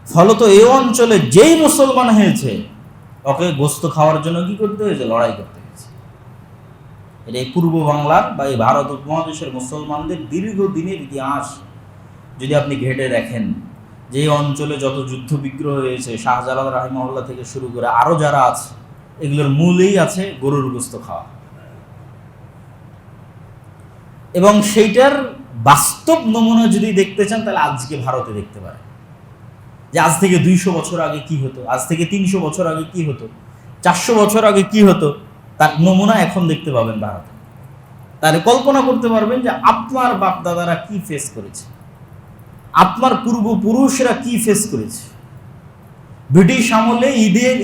ফলত এই অঞ্চলে যেই মুসলমান হয়েছে ওকে গোস্ত খাওয়ার জন্য কি করতে হয়েছে? লড়াই করতে হয়েছে। এটা এই পূর্ব বাংলার বা এই ভারত উপমহাদেশের মুসলমানদের দীর্ঘদিনের ইতিহাস যদি আপনি ঘেঁটে দেখেন, যে অঞ্চলে যত যুদ্ধ বিগ্রহ হয়েছে, শাহজালাল রাহিমাহুল্লাহ থেকে শুরু করে আরও যারা আছে, এগুলোর মূলেই আছে গরুর গোস্ত খাওয়া। এবং সেইটার বাস্তব নমুনা যদি দেখতে চান তাহলে আজকে ভারতে দেখতে পারেন যে আজ থেকে 200 বছর আগে কি হতো, আজ থেকে 300 বছর আগে কি হতো, 400 বছর আগে কি হতো, তার নমুনা এখন দেখতে পাবেন ভারতে। তাহলে কল্পনা করতে পারবেন যে আপনার বাপ দাদারা কি ফেস করেছে, আপনার পূর্বপুরুষরা কি ফেস করেছে। ব্রিটিশ আমলে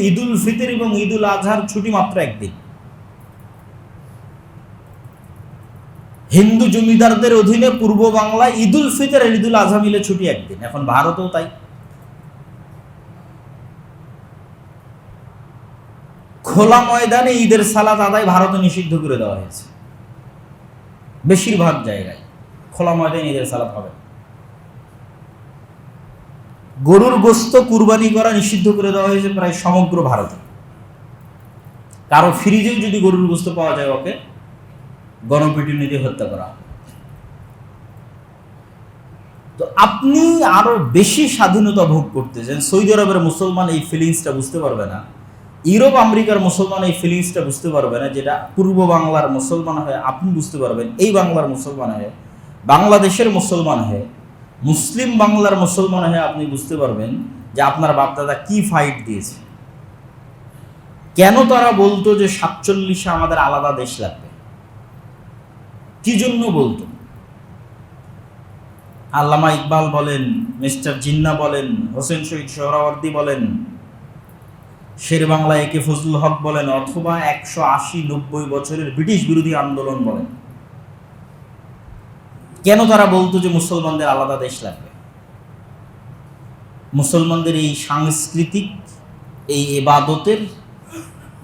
ঈদুল ফিতর এবং ঈদুল আজহার ছুটি মাত্র একদিন। হিন্দু জমিদারদের অধীনে পূর্ব বাংলায় ঈদুল ফিতর আর ঈদুল আজহা মিলে ছুটি একদিন। এখন ভারতেও তাই। খোলা ময়দানে ঈদের সালাত আদায় ভারতে নিষিদ্ধ করে দেওয়া হয়েছে। বেশিরভাগ জায়গায় খোলা ময়দানে ঈদের সালাত হবে। গরুর গোস্ত কুরবানি করা নিষিদ্ধ করে দেওয়া হয়েছে প্রায় সমগ্র ভারতে। কারো ফ্রিজেও যদি গরুর গোস্ত পাওয়া যায় ওকে গণপিটুনি দিয়ে হত্যা করা। তো আপনি আরো বেশি স্বাধীনতা ভোগ করতে চান, সৌদি আরবের মুসলমান এই ফিলিংসটা বুঝতে পারবে না, ইউরোপ আমেরিকার মুসলমান এই ফিলিংসটা বুঝতে পারবে না, যেটা পূর্ব বাংলার মুসলমান হয়ে আপনি বুঝতে পারবেন। এই বাংলার মুসলমান হয়ে, বাংলাদেশের মুসলমান হয়ে, মুসলিম বাংলার মুসলমান হয়ে আপনি বুঝতে পারবেন যে আপনার বাপদাদা কি ফাইট দিয়েছে। কেন তারা বলতো যে 47-এ আমাদের আলাদা দেশ লাগবে, কি জন্য বলতো? আল্লামা ইকবাল বলেন, মিস্টার জিন্না বলেন, হোসেন শহীদ সোহরাওয়ার্দী বলেন, শের বাংলা একে ফজলুল হক বলেন, অথবা 180-90 বছরের ব্রিটিশ বিরোধী আন্দোলন বলেন, কেন তারা বলতো যে মুসলমানদের আলাদা দেশ লাগবে? মুসলমানদের এই সাংস্কৃতিক, এই ইবাদতের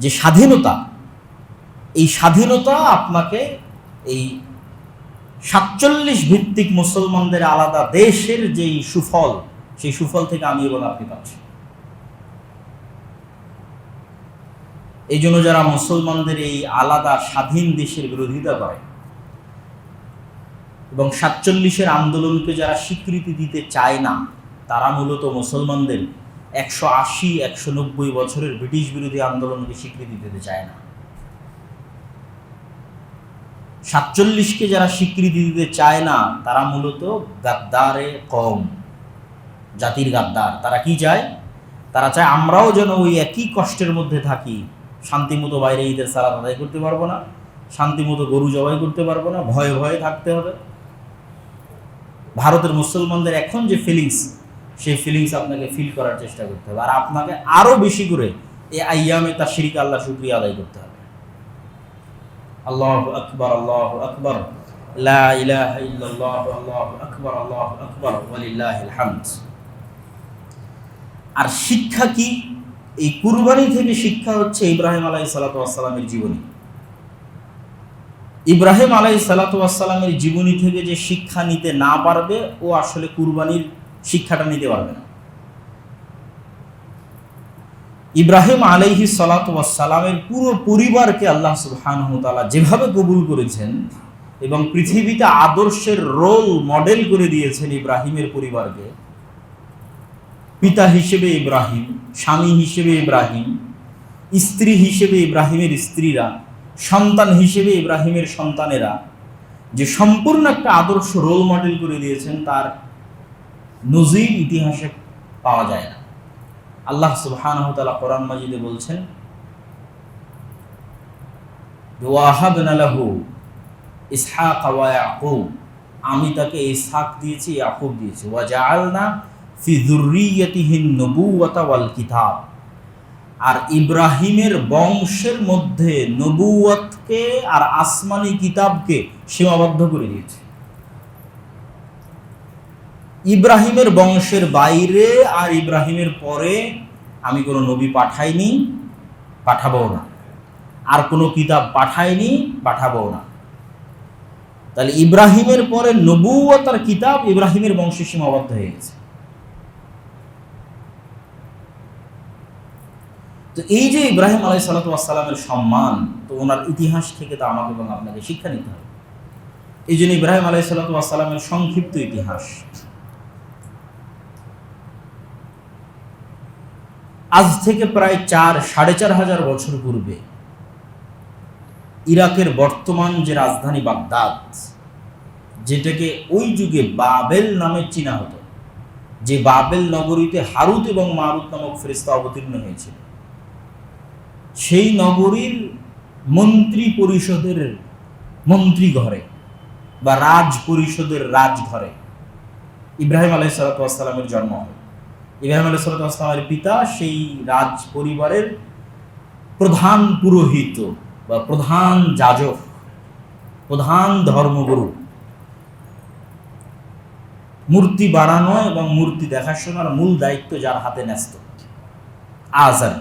যে স্বাধীনতা, এই স্বাধীনতা আপনাকে এই 47 ভিত্তিক মুসলমানদের আলাদা দেশের যেই সুফল, সেই সুফল থেকে আমি এবং আপনি পাচ্ছি। এই জন্য যারা মুসলমানদের এই আলাদা স্বাধীন দেশের বিরোধিতা করে এবং 47-এর আন্দোলনকে যারা স্বীকৃতি দিতে চায় না, তারা মূলত মুসলমানদের 180-190 বছরের ব্রিটিশ বিরোধী আন্দোলনকে স্বীকৃতি দিতে চায় না। 47-কে যারা স্বীকৃতি দিতে চায় না, তারা মূলত গাদ্দারে কম, জাতির গাদ্দার। তারা কি চায়? তারা চায় আমরাও যেন ওই একই কষ্টের মধ্যে থাকি, শান্তিমতো বাইরে ঈদের সালাত আদায় করতে পারবো না, শান্তিমতো গরু জবাই করতে পারবো না, ভয়ে ভয়ে থাকতে হবে। ভারতের মুসলমানদের এখন যে ফিলিংস, সেই ফিলিংস আপনাকে ফিল করার চেষ্টা করতে হবে। আর আপনাকে আরো বেশি করে এই আইয়ামে তাশরিক আল্লাহ শুকরিয়া আদায় করতে হবে। আল্লাহু আকবার, আল্লাহু আকবার, লা ইলাহা ইল্লাল্লাহ, আল্লাহু আকবার, আল্লাহু আকবার, ওয়ালিল্লাহিল হামদ। আর শিক্ষা কি? এই কুরবানি থেকে শিক্ষা হচ্ছে ইব্রাহিম আলাইহিস সালাতু ওয়াস সালামের জীবনী। ইব্রাহিম আলাইহিস সালাতু ওয়াস সালামের জীবনী থেকে যে শিক্ষা নিতে না পারবে, ও আসলে কুরবানির শিক্ষাটা নিতে পারবে না। ইব্রাহিম আলাইহিস সালাতু ওয়াস সালামের পুরো পরিবারকে আল্লাহ সুবহানাহু ওয়া তাআলা যেভাবে কবুল করেছেন এবং পৃথিবীতে আদর্শের রোল মডেল করে দিয়েছেন ইব্রাহিমের পরিবারকে, পিতা হিসেবে ইব্রাহিম, স্বামী হিসেবে ইব্রাহিম, স্ত্রী হিসেবে ইব্রাহিমের স্ত্রীরা, সন্তান হিসেবে ইব্রাহিমের সন্তানেরা, যে সম্পূর্ণ একটা আদর্শ রোল মডেল করে দিয়েছেন, তার নজির ইতিহাসে পাওয়া যায় না। আল্লাহ সুবহানাহু ওয়া তাআলা কোরআন মাজিদে বলছেন, ওয়াহাবনা লাহু ইসহাক ওয়া ইয়াকুব, আমি তাকে ইসহাক দিয়েছি, ইয়াকুব দিয়েছি, ওয়া জাআলনা ফি যুররিয়াতিহিন নবুওয়াতা ওয়াল কিতাব, আর ইব্রাহিমের বংশের মধ্যে নবুওয়াতকে আর আসমানি কিতাবকে সীমাবদ্ধ করে দিয়েছে। ইব্রাহিমের বংশের বাইরে আর ইব্রাহিমের পরে আমি কোনো নবী পাঠাইনি, পাঠাবো না, আর কোনো কিতাব পাঠাইনি, পাঠাবো না। তাহলে ইব্রাহিমের পরে নবুওয়াত আর কিতাব ইব্রাহিমের বংশে সীমাবদ্ধ হয়ে গেছে। তো এই যে ইব্রাহিম আলাইহিসসালামের সম্মান, তো ওনার ইতিহাস থেকে তো আমাকে এবং আপনাকে শিক্ষা নিতে হবে। এই জন্য ইব্রাহিম আলাইহিসসালামের সংক্ষিপ্ত ইতিহাস। আজ থেকে প্রায় 4,500 বছর পূর্বে ইরাকের বর্তমান যে রাজধানী বাগদাদ, যেটাকে ওই যুগে বাবেল নামে চিনা হতো, যে বাবেল নগরীতে হারুত এবং মারুত নামক ফেরেশতা অবতীর্ণ হয়েছিল, সেই নগরীর মন্ত্রী পরিষদের মন্ত্রী ঘরে বা রাজ পরিষদের রাজঘরে ইব্রাহিম আলাইহিসসালামের জন্ম হয়। ইব্রাহিম আলাইহিসসালামের পিতা সেই রাজ পরিবারের প্রধান পুরোহিত বা প্রধান যাজক, প্রধান ধর্মগুরু। মূর্তি বানানো এবং মূর্তি দেখাশোনার মূল দায়িত্ব যার হাতে ন্যস্ত, আজার।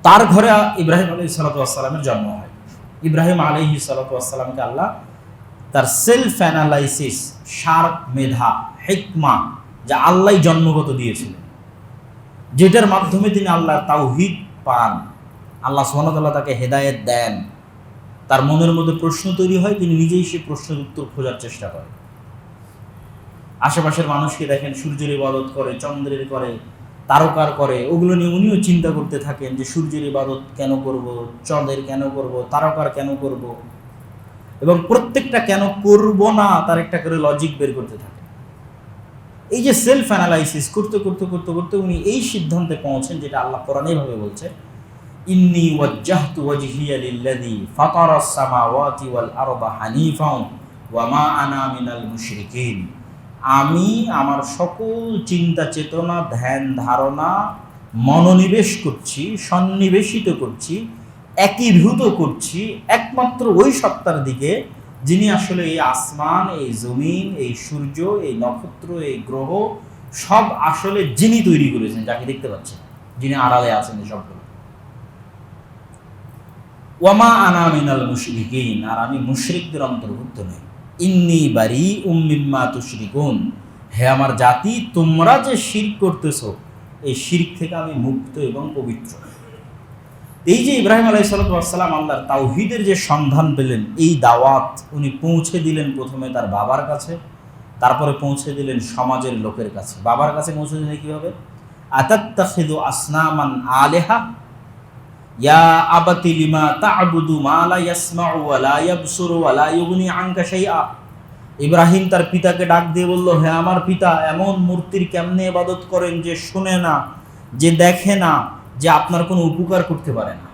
তার ঘরে ইব্রাহিম আলাইহিসসালামের জন্ম হয়। ইব্রাহিম আলাইহিসসালামকে আল্লাহ তার সেলফ অ্যানালাইসিস, শার্প মেধা, হিকমা, যা আল্লাহ জন্মগত দিয়েছিলেন, যেটার মাধ্যমে তিনি আল্লাহর তাওহীদ পান, আল্লাহ সুবহানাহু ওয়া তাআলা তাকে হেদায়েত দেন, তার মনের মধ্যে প্রশ্ন তৈরি হয়, তিনি নিজেই সেই প্রশ্নের উত্তর খোঁজার চেষ্টা করেন। আশেপাশের মানুষকে দেখেন সূর্যের ইবাদত করে, চন্দ্রের করে, তারকার করে, ওগুলো নিয়ে উনিও চিন্তা করতে থাকেন যে সূর্যের ইবাদত কেন করব, চন্দ্রের কেন করব, তারকার কেন করব, এবং প্রত্যেকটা কেন করব না তার একটা করে লজিক বের করতে থাকে। এই যে সেলফ অ্যানালাইসিস করতে করতে করতে করতে উনি এই সিদ্ধান্তে পৌঁছেন, যেটা আল্লাহ কোরআনে এভাবে বলছে, ইন্নী ওয়াজ্জাহতু ওয়াজহিয়া লিল্লাযী ফাতারাস সামাওয়াতি ওয়াল আরদা হানিফান ওয়া মা আনা মিনাল মুশরিকিন। আমি আমার সকল চিন্তা চেতনা, ধ্যান ধারণা মনোনিবেশ করছি, সন্নিবেশিত করছি, একীভূত করছি একমাত্র ওই সত্তার দিকে, যিনি আসলে এই আসমান, এই জমিন, এই সূর্য, এই নক্ষত্র, এই গ্রহ সব আসলে যিনি তৈরি করেছেন, যাকে দেখতে পাচ্ছেন, যিনি আড়ালে আছেন এই সবগুলো। ওয়ামা আনা মিনাল মুশরিকিন, আর আমি মুশরিকদের অন্তর্ভুক্ত নই। ইন্নী বারিউম মিম্মা তুশরিকুন, হে আমার জাতি, তোমরা যে শিরক করতেছো, এই শিরক থেকে আমি মুক্ত এবং পবিত্র। এই যে ইব্রাহিম আলাইহিসসালাম আল্লাহর তাওহীদের যে সন্ধান পেলেন, এই দাওয়াত উনি পৌঁছে দিলেন প্রথমে তার বাবার কাছে, তারপরে পৌঁছে দিলেন সমাজের লোকের কাছে। বাবার কাছে পৌঁছে দিলেন কীভাবে? আতাত্তাখিযু আসনামান আলিহা ইয়া আবাতি লিমা তা'বুদু মা লা ইয়াসমাউ ওয়া লা ইয়াবসুরু ওয়া লা ইউগনি আনকা শাইআ। ইব্রাহিম তার পিতাকে ডাক দিয়ে বলল, হে আমার পিতা, এমন মূর্তির কেমনে ইবাদত করেন যে শুনে না, যে দেখে না, যে আপনার কোনো উপকার করতে পারে না।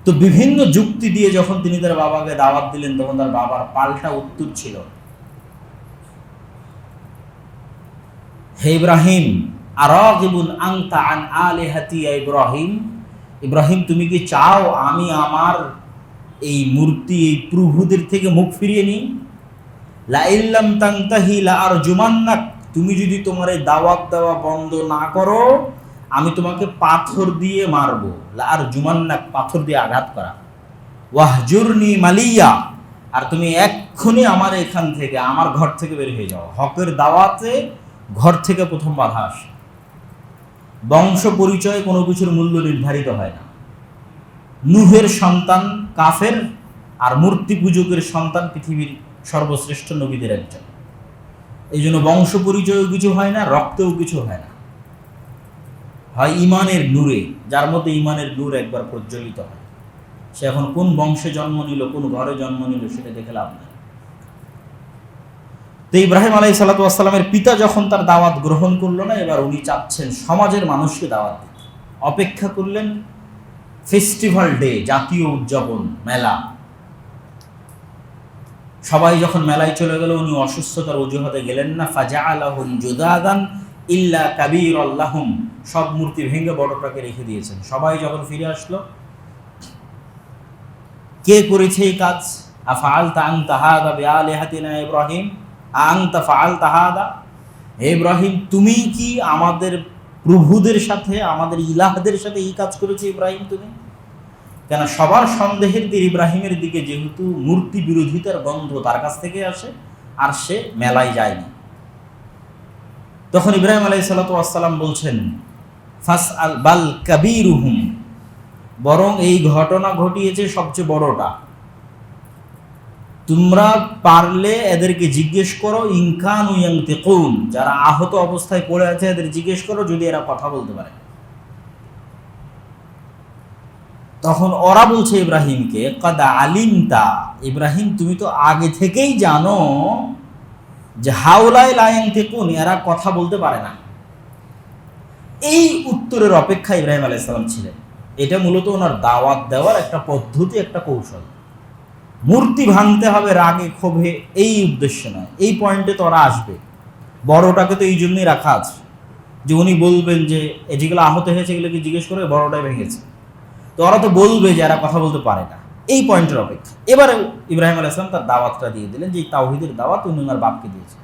তো বিভিন্ন যুক্তি দিয়ে যখন তিনি তার বাবাকে দাওয়াত দিলেন, তখন তার বাবার পাল্টা উত্তর ছিল, হে ইব্রাহিম, আরাগিবুন আনতা আন আলিহাতি ইয়া ইব্রাহিম, ইব্রাহিম তুমি কি চাও আমি আমার এই মূর্তি, এই প্রভুদের থেকে মুখ ফিরিয়ে নিই? লা ইল্লাম তানতাহি লা আরজুমান্নাক, তুমি যদি তোমার এই দাওয়াত দেওয়া বন্ধ না করো, আমি তোমাকে পাথর দিয়ে মারবো। লা আরজুমান্নাক, পাথর দিয়ে আঘাত করা। ওয়াহজুরনি মালিয়া, আর তুমি এক্ষুনি আমার এখান থেকে, আমার ঘর থেকে বের হয়ে যাও। হকের দাওয়াতে ঘর থেকে প্রথম বাধা আসে। বংশ পরিচয়ে কোনো কিছুর মূল্য নির্ধারিত হয় না। নূহের সন্তান কাফের, আর মূর্তি পূজকের সন্তান পৃথিবীর সর্বশ্রেষ্ঠ নবীদের একজন। এই জন্য বংশ পরিচয়েও কিছু হয় না, রক্তেও কিছু হয় না, হয় ইমানের নূরে, যার মধ্যে ইমানের নূর একবার প্রজ্বলিত হয়। সে এখন কোন বংশে জন্ম নিল, কোন ঘরে জন্ম নিল, সেটা দেখে লাভ নাই। তো ইব্রাহিম আলাইহিসসালামের পিতা যখন তার দাওয়াত গ্রহণ করলো না, এবার উনি চাচ্ছেন সমাজের মানুষকে দাওয়াত দিতে। অপেক্ষা করলেন ফেস্টিভ্যাল ডে, জাতীয় উদযাপন, মেলা। সবাই যখন মেলায় চলে গেল, উনি অসুস্থতার অজুহাতে গেলেন না। ফাজাআলাহুম জুদাদান ইল্লা কাবীরাল্লাহুম, সব মূর্তি ভেঙে বড়টাকে রেখে দিয়েছেন। সবাই যখন ফিরে আসলো, কে করেছে এই কাজ? আফআলতা আনতা হাযা বিআলিহাতিনা ইব্রাহিম, আনতা ফাআলতা হাযা, হে ইব্রাহিম, তুমি কি আমাদের প্রভুদের সাথে, আমাদের ইলাহদের সাথে এই কাজ করেছো ইব্রাহিম তুমি? কেন সবার সন্দেহের তীর ইব্রাহিমের দিকে, যেহেতু মূর্তি বিরোধিতার গন্ধ তার কাছ থেকে আসে, আর সে মেলায় যায়নি। তখন ইব্রাহিম আলাইহিস সালাম বলছেন, ফাস আল বাল কাবীরুহুম, বরং এই ঘটনা ঘটিয়েছে সবচেয়ে বড়টা, তোমরা পারলে এদেরকে জিজ্ঞেস করো, ইনকানু ইয়ানতিকুন, যারা আহত অবস্থায় পড়ে আছে এদের জিজ্ঞেস করো যদি এরা কথা বলতে পারে। তখন ওরা বলছে ইব্রাহিমকে, কাদ আলিমতা, ইব্রাহিম তুমি তো আগে থেকেই জানো যে হাউলাই লা ইয়ানতিকুন, এরা কথা বলতে পারে না। এই উত্তরের অপেক্ষা ইব্রাহিম আলাইহিস সালাম ছিলেন। এটা মূলত ওনার দাওয়াত দেওয়ার একটা পদ্ধতি, একটা কৌশল। মূর্তি ভাঙতে হবে রাগে ক্ষোভে, এই উদ্দেশ্য নয়। এই পয়েন্টে তো ওরা আসবে, বড়টাকে তো এই জন্যই রাখা আছে যে উনি বলবেন যে যেগুলো আহত হয়েছে এগুলোকে জিজ্ঞেস করে বড়টাই ভেঙেছে, তো ওরা তো বলবে যে এরা কথা বলতে পারে না। এই পয়েন্টের অপেক্ষা। এবারে ইব্রাহিম আলাইহিস সালাম তার দাওয়াতটা দিয়ে দিলেন, যে তাওহীদের দাওয়াত উনি ওনার বাপকে দিয়েছে,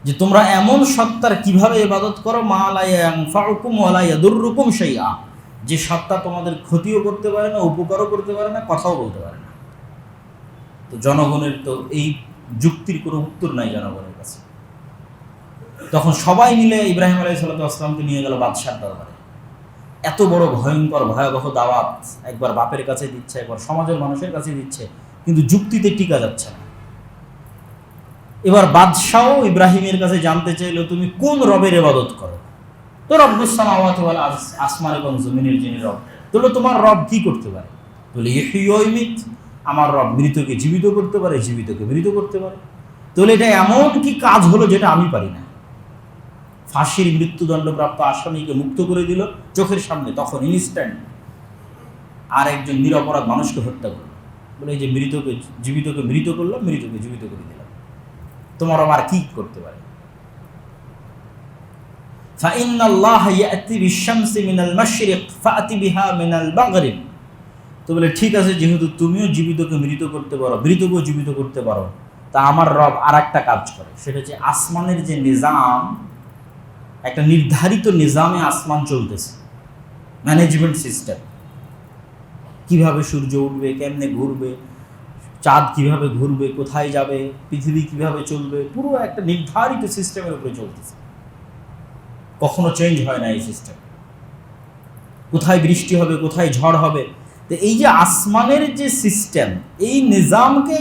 যে তোমরা এমন সত্তার কিভাবে ইবাদত করো, মা লা ইয়ানফাউকুম ওয়া লা ইয়াদুররুকুম শাইআ, যে সত্তা তোমাদের ক্ষতিও করতে পারে না, উপকারও করতে পারে না, কথাও বলতে পারে না। তো জনগণের তো এই যুক্তির কোনো উত্তর নাই জনগণের কাছে। তখন সবাই মিলে ইব্রাহিম আলাইহিস সালামকে নিয়ে গেল বাদশার দরবারে। এত বড় ভয়ঙ্কর ভয়াবহ দাওয়াত, একবার বাপের কাছে দিচ্ছে, একবার সমাজের মানুষের কাছে দিচ্ছে, কিন্তু যুক্তিতে টিকা যাচ্ছে না। এবার বাদশাহ ইব্রাহিমের কাছে জানতে চাইল, তুমি কোন রবের ইবাদত করো? তো রব্বুস সামাওয়াতি ওয়াল আরদ, আসমান এবং জমিনের যিনি রব। বলল তোমার রব কি করতে পারে? বলে ইহয়ি ওয়া ইউমীত, আমার রব মৃতকে জীবিত করতে পারে, জীবিতকে মৃত করতে পারে। তাহলে এটা এমন কি কাজ হলো যেটা আমি পারি না? ফাঁসির মৃত্যুদণ্ডপ্রাপ্ত আসামিকে মুক্ত করে দিল চোখের সামনে, তখন ইনস্ট্যান্ট। আর একজন নিরপরাধ মানুষকে হত্যা করলো, বলে এই যে মৃতকে জীবিতকে মৃত করলাম, মৃতকে জীবিত করে দিলাম, তোমার আবার কি করতে পারে? ফাইন্নাল্লাহা ইয়াতি বিশ-শামসি মিনাল মাশরিক ফাআতি বিহা মিনাল মাগরিব। তো বলে ঠিক আছে, যেহেতু তুমিও জীবিতকে মৃত করতে পারো, মৃতকেও জীবিত করতে পারো, তা আমার রব আর একটা কাজ করে, সেটা হচ্ছে আসমানের যে নিজাম, একটা নির্ধারিত নিজামে আসমান চলতেছে, ম্যানেজমেন্ট সিস্টেম, কিভাবে সূর্য উঠবে, কেমনে ঘুরবে, চাঁদ কিভাবে ঘুরবে, কোথায় যাবে, পৃথিবী কিভাবে চলবে, পুরো একটা নির্ধারিত সিস্টেমের উপরে চলতেছে, কখনো চেঞ্জ হয় না এই সিস্টেম। কোথায় বৃষ্টি হবে, কোথায় ঝড় হবে। তো এই যে আসমানের যে সিস্টেম, এই নিজামকে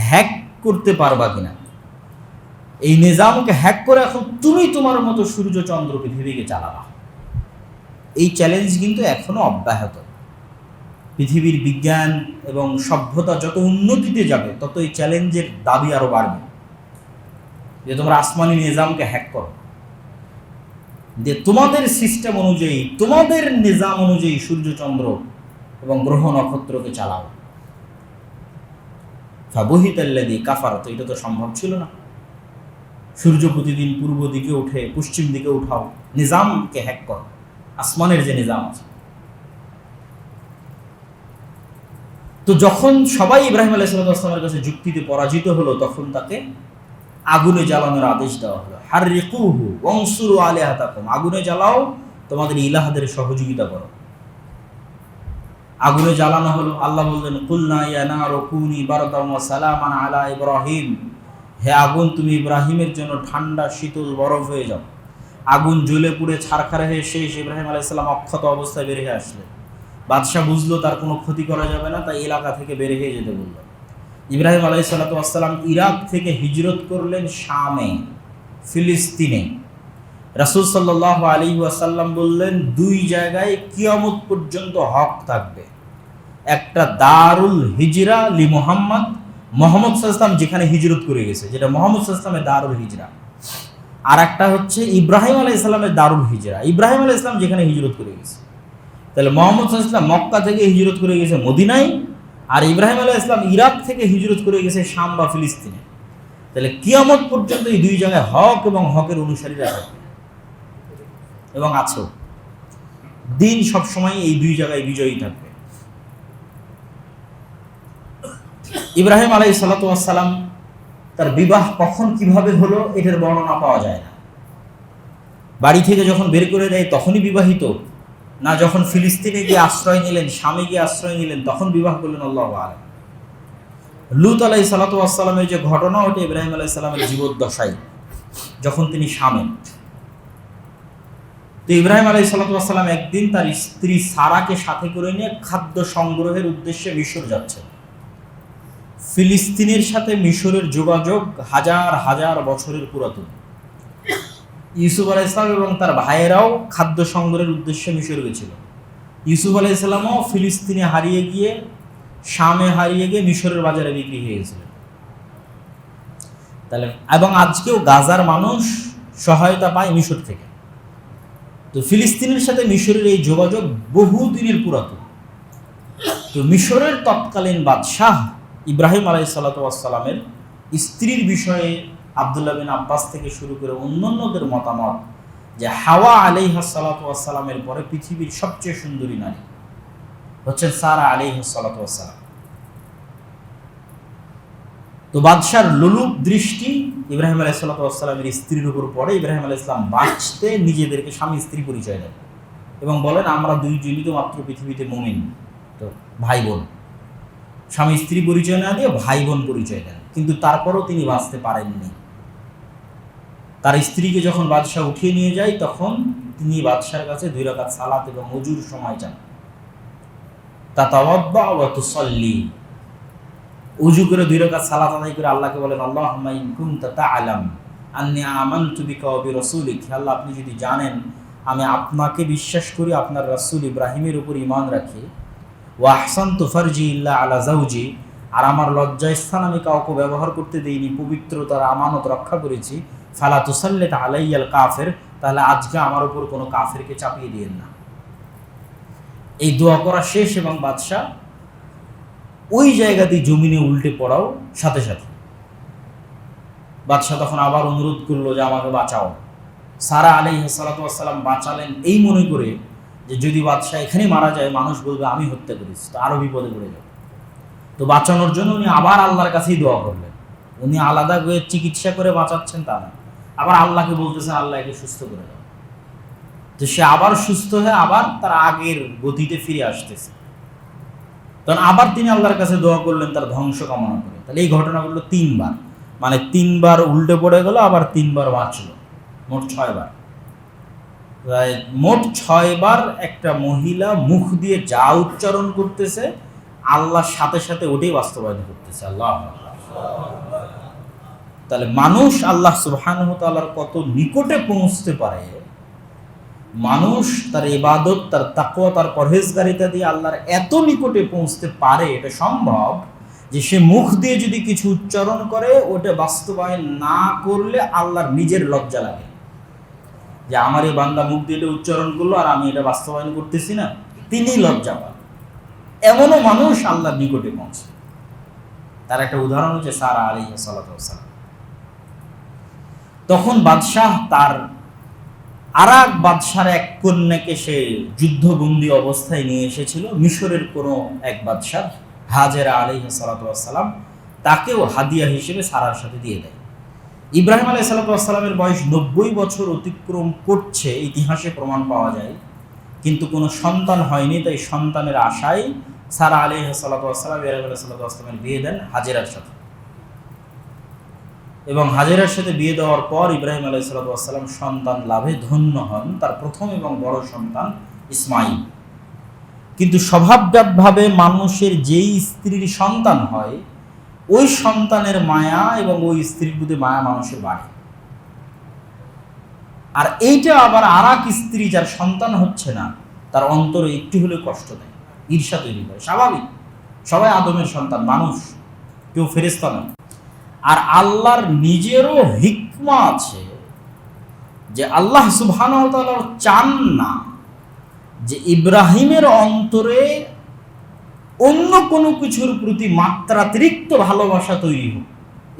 হ্যাক করতে পারবা কিনা, এই নিজামকে হ্যাক করে এখন তুমি তোমার মতো সূর্য চন্দ্র পৃথিবীকে চালাবা, এই চ্যালেঞ্জ কিন্তু এখনো অব্যাহত। পৃথিবীর বিজ্ঞান এবং সভ্যতা যত উন্নতিতে যাবে, তত এই চ্যালেঞ্জের দাবি আরো বাড়বে, যে তোমরা আসমানি নিজামকে হ্যাক করো, যে তোমাদের সিস্টেম অনুযায়ী, তোমাদের নিজাম অনুযায়ী সূর্য চন্দ্র এবং গ্রহ নক্ষত্রকে চালাও। ফাবুহিতাল্লাযী কাফার, তো এটা তো সম্ভব ছিল না। সূর্য প্রতিদিন পূর্ব দিকে উঠে পশ্চিম দিকে উঠাও, নিজামকে হ্যাক করো, আসমানের যে নিজাম আছে। তো যখন সবাই ইব্রাহিম আলাইহিস সালামের কাছে যুক্তিতে পরাজিত হলো, তখন তাকে আগুনে জ্বালানোর আদেশ দেওয়া হলো। হাররিকুহু ওয়ানসুরু আলিহাতাকুম, আগুনে জ্বালাও, তোমাদের ইলাহদের সহযোগিতা করো। আগুনে জ্বালানো হলো। আল্লাহ বললেন, কুলনা ইয়া নারু কুনি বারদান ওয়া সালামান আলা ইব্রাহিম, হে আগুন তুমি ইব্রাহিমের জন্য ঠান্ডা শীতল বরফ হয়ে যাও। আগুন জ্বলে পুড়ে ছারখার হয়ে শেষ। ইব্রাহিম আলাইহিস সালাম অক্ষত অবস্থায় বের হয়ে আসলেন। বাদশাহ বুঝলো তার কোনো ক্ষতি করা যাবে না, তাই এলাকা থেকে বের হয়ে যেতে বলল। ইব্রাহিম আলাইহিস সালাম ইরাক থেকে হিজরত করলেন শামে, ফিলিস্তিনে। রাসূল সাল্লাল্লাহু আলাইহি ওয়াসাল্লাম বললেন, দুই জায়গায় কিয়ামত পর্যন্ত হক থাকবে। একটা দারুল হিজরা লি মুহাম্মদ, মুহাম্মদ সাল্লাল্লাহু আলাইহি ওয়াসাল্লাম যেখানে হিজরত করে গেছে, যেটা মুহাম্মদ সাল্লাল্লাহু আলাইহি ওয়াসাল্লামের দারুল হিজরা। আর একটা হচ্ছে ইব্রাহিম আলাইহিস সালামের দারুল হিজরা, ইব্রাহিম আলাইহিস সালাম যেখানে হিজরত করে গেছে। তাহলে মুহাম্মদ সাল্লাল্লাহু আলাইহি ওয়াসাল্লাম মক্কা থেকে হিজরত করে গেছে মদিনায়, আর ইব্রাহিম আলাইহিস সালাম ইরাক থেকে হিজরত করে গেছে শাম বা ফিলিস্তিনে। তাহলে কিয়ামত পর্যন্ত এই দুই জায়গায় হক এবং হকের অনুসারীরা থাকবে এবং আছো। দিন সবসময় এই দুই জায়গায় বিজয়ী থাকবে। ইব্রাহিম আলাইহিস সালাম তার বিবাহ কখন কিভাবে হলো এটার বর্ণনা পাওয়া যায় না। বাড়ি থেকে যখন বের করে দেয় তখনই বিবাহিত, না যখন ফিলিস্তিনে গিয়ে আশ্রয় নিলেন, স্বামী গিয়ে আশ্রয় নিলেন, তখন বিবাহ করলেন, আল্লাহু আ'লাম। লূত আলাইহিস সালামের যে ঘটনা, ওটা ইব্রাহিম আলাইহিস সালামের জীবদ্দশায়, যখন তিনি শামে। তো ইব্রাহিম আলাইহিস সালাম একদিন তার স্ত্রী সারাকে সাথে করে নিয়ে খাদ্য সংগ্রহের উদ্দেশ্যে মিশর যাচ্ছেন। ফিলিস্তিনের সাথে মিশরের যোগাযোগ হাজার হাজার বছরের পুরাতন। ইউসুফ আলাইহিস সালাম এবং তার ভাইয়েরাও খাদ্য সংগ্রহের উদ্দেশ্যে মিশর গেছিল। ইউসুফ আলাইহিস সালামও ফিলিস্তিনে হারিয়ে গিয়ে, শামে হারিয়ে গিয়ে মিশরের বাজারে বিক্রি হয়ে গেছিলেন। তাহলে এবং আজকেও গাজার মানুষ সহায়তা পায় মিশর থেকে। তো ফিলিস্তিনের সাথে মিশরের এই যোগাযোগ বহুদিনের পুরাতন। তো মিশরের তৎকালীন বাদশাহ ইব্রাহিম আলাইহিস সালামের স্ত্রীর বিষয়ে আব্দুল্লাহ বিন আব্বাস থেকে শুরু করে অন্যান্যদের মতামত যে হাওয়া আলাইহিস সালামের পরে পৃথিবীর সবচেয়ে সুন্দরী নারী হচ্ছেন সারা আলাইহিস সালাম। তো বাদশার লোলুপ দৃষ্টি ইব্রাহিম আলাইহিস সালামের স্ত্রীর উপর পড়ে। ইব্রাহিম আলাইহিস সালাম বাঁচতে নিজেদেরকে স্বামী স্ত্রী পরিচয় দেন এবং বলেন আমরা দুইজনই তো মাত্র পৃথিবীতে মুমিন, তো ভাই বোন। স্বামী স্ত্রী পরিচয় না দিয়ে ভাই বোন পরিচয় দেন, কিন্তু তারপরও তিনি বাঁচতে পারেননি। তার স্ত্রীকে যখন বাদশাহ উঠিয়ে নিয়ে যায় তখন তিনি বাদশার কাছে 2 রাকাত সালাত এবং ওযুর সময় চান। তাতাওয়াদ্দা ওয়া তুসাল্লি, ওযু করে 2 রাকাত সালাত আদায় করে আল্লাহকে বলেন আল্লাহুম্মা ইন কুনতা তা'লাম আন্নী আমানতু বিকা ওয়া বিরাসূলিক, আল্লাহ আপনি যদি জানেন আমি আপনাকে বিশ্বাস করি, আপনার রাসূল ইব্রাহিমের উপর ঈমান রাখি, ওয়া আহসানতু ফারজি ইল্লা আলা যাওজি, আর আমার লজ্জাস্থান আমি কাউকে ব্যবহার করতে দেইনি, পবিত্রতার আমানত রক্ষা করেছি, ফালা তুসাল্লিত আলাইয়াল কাফির, তাহলে আজকে আমার উপর কোনো কাফেরকে চাপিয়ে দিয়েন না। এই দোয়া করা শেষ এবং বাদশাহ ওই জায়গাতেই জমিনে উল্টে পড়াও সাথে সাথে বাদশাহ তখন আবার অনুরোধ করলো যে আমাকে বাঁচাও। সারা আলাইহিস সালাম বাঁচালেন এই মনে করে যে যদি বাদশাহ এখানে মারা যায় মানুষ বলবে আমি হত্যা করেছি, তো আরো বিপদে পড়ে যাবে। তো বাঁচানোর জন্য উনি আবার আল্লাহর কাছেই দোয়া করলেন। উনি আলাদা করে চিকিৎসা করে বাঁচাচ্ছেন তা না, আবার আল্লাহকে বলতেছেন আল্লাহ একে সুস্থ করে দাও। তো সে আবার সুস্থ হয়ে আবার তার আগের গতিতে ফিরে আসতেছে। তখন আবার তিনি আল্লাহর কাছে দোয়া করলেন তার ধ্বংস কামনা করে। তাহলে এই ঘটনা ঘটলো 3 বার, মানে 3 বার উল্টে পড়ে গেল, আবার 3 বার বাঁচলো, মোট 6 বার। মোট 6 বার একটা মহিলা মুখ দিয়ে যা উচ্চারণ করতেছে আল্লাহর সাথে সাথে ওটাই বাস্তবায়ন করতেছে। আল্লাহ, তাহলে মানুষ আল্লাহ সুবহানাহু ওয়া তাআলার কত নিকটে পৌঁছতে পারে, মানুষ তার ইবাদত, তার তাকওয়া, তার পরহেজগারিতা দিয়ে আল্লাহর এত নিকটে পৌঁছতে পারে, এটা সম্ভব যে সে মুখ দিয়ে যদি কিছু উচ্চারণ করে ওটা বাস্তবায়ন না করলে আল্লাহর নিজের লজ্জা লাগে যে আমার এই বান্দা মুখ দিয়ে এটা উচ্চারণ করলো আর আমি এটা বাস্তবায়ন করতেছি না, তিনি লজ্জা পান। এমনও মানুষ আল্লাহর নিকটে পৌঁছে। তার একটা উদাহরণ হচ্ছে সারা আলাইহিস সালাম। তখন বাদশাহ তার আরেক বাদশার এক কন্যাকে সে যুদ্ধবন্দী অবস্থায় নিয়ে এসেছিল, মিশরের কোনো এক বাদশাহ হাজেরা আলাইহিস সালাম, তাকেও হাদিয়া হিসেবে সারার সাথে দিয়ে দেয়। ইব্রাহিম আলাইহিস সালামের বয়স 90 বছর অতিক্রম করছে ইতিহাসে প্রমাণ পাওয়া যায়, কিন্তু কোনো সন্তান হয়নি। তাই সন্তানের আশায় সারা আলাইহিস সালাম ইব্রাহিম আলাইহিস সালামের বিয়ে দেন হাজেরার সাথে। এবং হাজেরার সাথে বিয়ে দেওয়ার পর ইব্রাহিম আলাইহিস সালাম সন্তান লাভে ধন্য হন, তার প্রথম এবং বড় সন্তান ইসমাইল। কিন্তু স্বভাবজাতভাবে মানুষের যেই স্ত্রীর সন্তান হয় ওই সন্তানের মায়া এবং ওই স্ত্রীর প্রতি মায়া মানুষের বাড়ে। আর এইটা আবার আরেক স্ত্রী যার সন্তান হচ্ছে না তার অন্তরে একটু হলেও কষ্ট দেয়, ঈর্ষা তৈরি করে। স্বাভাবিক, সবাই আদমের সন্তান, মানুষ, কেউ ফেরেশতা নয়। আর আল্লাহর নিজেরও হিকমা আছে যে আল্লাহ সুবহানাহু ওয়া তাআলা চান না যে ইব্রাহিমের অন্তরে অন্য কোনো কিছুর প্রতি মাত্রাতিরিক্ত ভালোবাসা তৈরি হোক।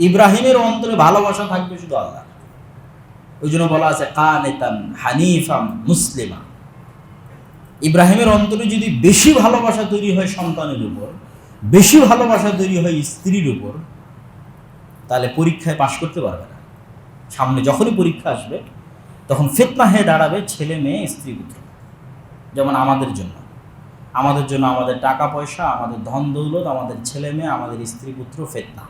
ইব্রাহিমের অন্তরে ভালোবাসা থাকবে শুধু আল্লাহ। ওই জন্য বলা আছে কানিতান হানিফাম মুসলিমা। ইব্রাহিমের অন্তরে যদি বেশি ভালোবাসা তৈরি হয় সন্তানের উপর, বেশি ভালোবাসা তৈরি হয় স্ত্রীর উপর, তাহলে পরীক্ষায় পাশ করতে পারবে না। সামনে যখনই পরীক্ষা আসবে তখন ফিতনা হয়ে দাঁড়াবে ছেলে মেয়ে স্ত্রী পুত্র। যেমন আমাদের জন্য আমাদের টাকা পয়সা, আমাদের ধন দৌলত, আমাদের ছেলে মেয়ে, আমাদের স্ত্রী পুত্র ফিতনা।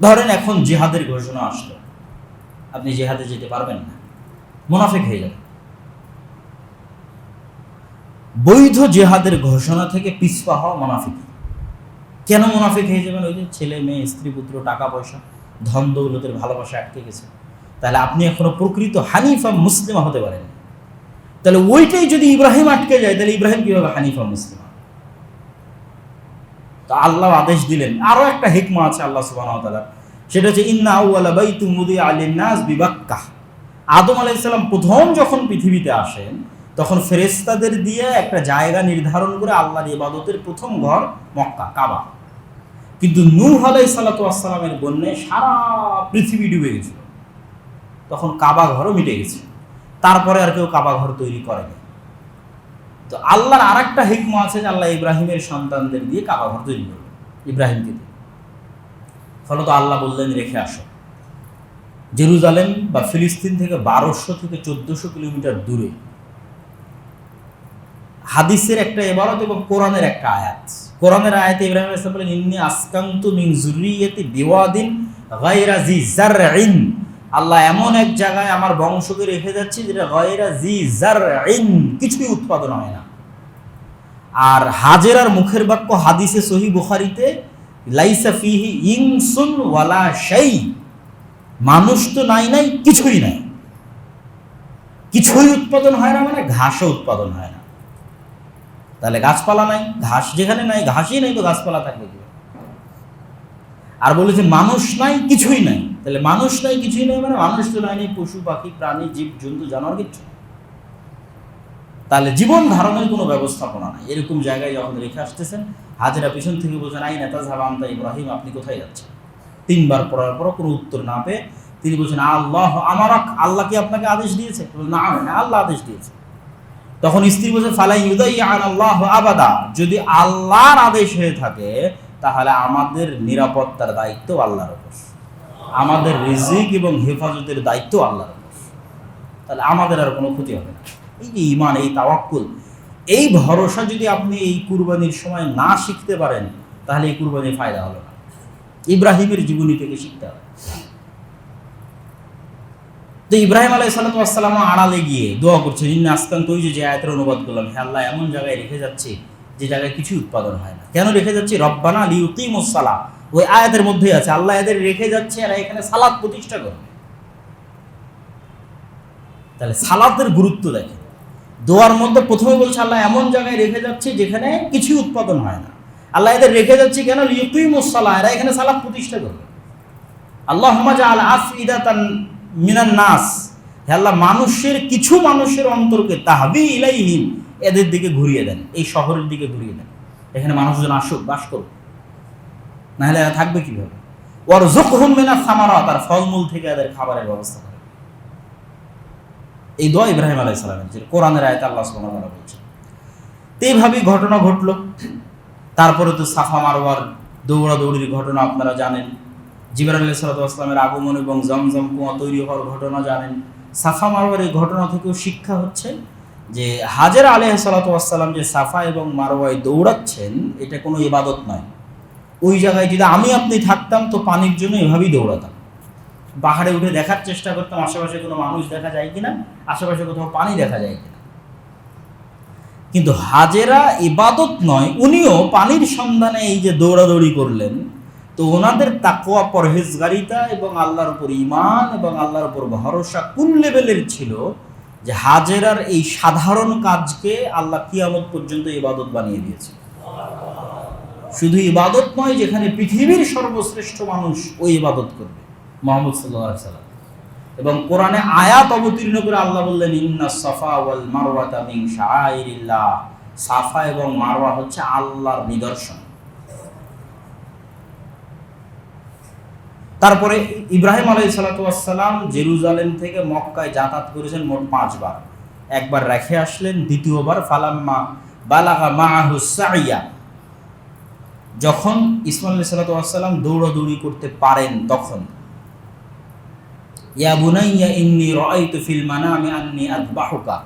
ধরেন এখন জিহাদের ঘোষণা আসলো, আপনি জিহাদে যেতে পারবেন না, মুনাফিক হয়ে যাবেন। বৈধ জিহাদের ঘোষণা থেকে পিছপা হওয়া মুনাফিকি। কেন মুনাফিক হয়ে যাবেন? ওই যে ছেলে মেয়ে, স্ত্রী পুত্র, টাকা পয়সা, ধন দৌলতের ভালোবাসা আটকে গেছে, তাহলে আপনি এখনো প্রকৃত হানিফা মুসলিমা হতে পারেন। তাহলে ওইটাই যদি ইব্রাহিম আটকে যায়, তাহলে ইব্রাহিম কিভাবে হানিফা মুসলিমা? তো আল্লাহ আদেশ দিলেন। আরো একটা হিকমা আছে আল্লাহ সুবহানাহু ওয়া তাআলা, সেটা হচ্ছে ইন্না আউওয়ালা বাইতুম মুদিআ লিন-নাস বিবাক্কাহ। আদম আলাইহিস সালাম প্রথম যখন পৃথিবীতে আসেন, তখন ফেরেশতাদের দিয়ে একটা জায়গা নির্ধারণ করে আল্লাহর ইবাদতের প্রথম ঘর মক্কা, কাবা। কিন্তু নূহ আলাইহিস সালাতু ওয়াস সালামের বন্যায় সারা পৃথিবী ডুবে গেছিল, তখন কাবা ঘরও মিটে গেছে। তারপরে আর কেউ কাবা ঘর তৈরি করেনি। তো আল্লাহর আর একটা হিকমা আছে যে আল্লাহ ইব্রাহিমের সন্তানদের দিয়ে কাবা ঘর তৈরি করবেন, ইব্রাহিমকে দিয়ে। ফলত আল্লাহ বললেন রেখে আসো। জেরুজালেম বা ফিলিস্তিন থেকে 1200 থেকে 1400 কিলোমিটার দূরে। হাদিসের একটা ইবারত এবং কোরআনের একটা আয়াত। কোরআনের আয়াতে ইব্রাহিম আলাইহিস সালাম বলেন ইন্নী আসকানতু মিন যুররিয়াতি বিওয়াদিন গায়রা জি জারইন। আল্লাহ এমন এক জায়গায় আমার বংশকে রেখে যাচ্ছে যেটা গায়রা জি জারইন, কিছুই উৎপাদন হয় না। আর হাজেরার মুখের বাক্য হাদিসে সহিহ বুখারীতে লাইসা ফিহি ইনসুন ওয়ালা শাই, মানুষ তো নাই, কিছুই নাই। কিছুই উৎপাদন হয় না মানে ঘাসও উৎপাদন হয় না। তাহলে গাছপালা নাই, ঘাস যেখানে নাই, ঘাসই নাই, তো গাছপালা থাকবে কি? আর বলেছে মানুষ নাই, কিছুই নাই। তাহলে মানুষ নাই, কিছুই নাই মানে মানুষ তো নাই, পশু পাখি প্রাণী জীব জন্তু জানোয়ার কিচ্ছু। তাহলে জীবন ধারণের কোনো ব্যবস্থাপনা নাই। এরকম জায়গায় যখন রেখে আসতেছেন, হাজেরা পিছন থেকে বলছেন আইনা তাযহাব আনতা ইব্রাহিম, আপনি কোথায় যাচ্ছেন? 3 বার পড়ার পর কোনো উত্তর না পেয়ে তিনি বলছেন আল্লাহ আমারাক, আল্লাহ কি আপনাকে আদেশ দিয়েছে? না, আল্লাহ আদেশ দিয়েছে। তখন স্ত্রী বলছে ফালাই ইউদাইআন আল্লাহ আবাদা, যদি আল্লাহর আদেশ হয়ে থাকে তাহলে আমাদের নিরাপত্তার দায়িত্ব আল্লাহর উপর, আমাদের রিজিক এবং হেফাজতের দায়িত্ব আল্লাহর উপর। তাহলে আমাদের আর কোনো ক্ষতি হবে না। এই যে ঈমান, এই তাওয়াক্কুল, এই ভরসা যদি আপনি এই কুরবানির সময় না শিখতে পারেন, তাহলে এই কুরবানির ফায়দা হলো না। ইব্রাহিমের জীবনী থেকে শিখতে হবে। তো ইব্রাহিম আলাইহিস সালাম আড়ালে গিয়ে দোয়া করছেন ইন্না আসকানতু, ওই যে আয়াতের অনুবাদ করলাম, হে আল্লাহ এমন জায়গায় রেখে যাচ্ছি যে জায়গায় কিছু উৎপাদন হয় না। কেন রেখে যাচ্ছি? রব্বানা লিউকিমুস সালাহ, ওই আয়াতের মধ্যেই আছে আল্লাহ এদের রেখে যাচ্ছে আর এখানে সালাত প্রতিষ্ঠা করবে। তাহলে সালাতের গুরুত্ব দেখেন। দোয়ার মধ্যে প্রথমে বলছে আল্লাহ এমন জায়গায় রেখে যাচ্ছে যেখানে কিছু উৎপাদন হয় না। আল্লাহ এদের রেখে যাচ্ছে কেন? লিউকিমুস সালাহ, এরা এখানে সালাত প্রতিষ্ঠা করবে। আল্লাহুম্মা জাআল আফইদাতান মিনান নাস, হে আল্লাহ মানুষের কিছু মানুষের অন্তরকে তাহবি ইলাইহিম, এদের দিকে ঘুরিয়ে দেন, এই শহরের দিকে ঘুরিয়ে দেন, এখানে মানুষজন আসুক, বাস করুক, না হলে এরা থাকবে কিভাবে? ওয়ারযুকহুম মিনাস সামারাত, আর ফলমূল থেকে এদের খাবারের ব্যবস্থা করে। এই দোয়া ইব্রাহিম আলাইহিস সালামের, যে কোরআনের আয়াতে আল্লাহ সুবহানাহু ওয়া তাআলা বলছেন। তো এইভাবেই ঘটনা ঘটলো। তারপরে তো সাফা মারওয়ার দৌড়াদৌড়ির ঘটনা আপনারা জানেন। জিবরাইল আলাইহিস সালামের আগমন এবং জমজম কুয়া তৈরি হওয়ার ঘটনা জানেন। সাফা মারওয়ার এই ঘটনা থেকেও শিক্ষা হচ্ছে যে হাজেরা আলাইহিস সালাম যে সাফা এবং মারওয়ায় দৌড়াচ্ছেন, এটা কোনো ইবাদত নয়। ওই জায়গায় যদি আমি আপনি থাকতাম তো পানির জন্য এভাবেই দৌড়াতাম, পাহাড়ে উঠে দেখার চেষ্টা করতাম আশেপাশে কোনো মানুষ দেখা যায় কিনা, আশেপাশে কোথাও পানি দেখা যায় কিনা। কিন্তু হাজেরা ইবাদত নয়, উনিও পানির সন্ধানে এই যে দৌড়াদৌড়ি করলেন, তো ওনাদের তাকওয়া, পরহেজগারিতা এবং আল্লাহর উপর ঈমান এবং আল্লাহর উপর ভরসা কোন লেভেলের ছিল যে হাজেরার এই সাধারণ কাজকে আল্লাহ কিয়ামত পর্যন্ত ইবাদত বানিয়ে দিয়েছে। শুধু ইবাদত নয়, যেখানে পৃথিবীর সর্বশ্রেষ্ঠ মানুষ ওই ইবাদত করবে, মুহাম্মদ সাল্লাল্লাহু আলাইহি ওয়াসাল্লাম। এবং কোরআনে আয়াত অবতীর্ণ করে আল্লাহ বললেন ইন্নাস সাফা ওয়াল মারওয়াতা মিন শাআইরিল্লাহ, সাফা এবং মারওয়া হচ্ছে আল্লাহর নিদর্শন। তারপরে ইব্রাহিম আলাইহিস সালাম জেরুজালেম থেকে মক্কায় যাতায়াত করেছেন মোট 5 বার। একবার রেখে আসলেন, দ্বিতীয়বার ফালাম্মা বালাগা মাআহু সাইয়া, যখন ইসমাঈল আলাইহিস সালাম দৌড়াদৌড়ি করতে পারেন তখন। ইয়া বুনাইয়া ইন্নী রাআইতু ফিল মানামি আন্নী আযবাহুকা,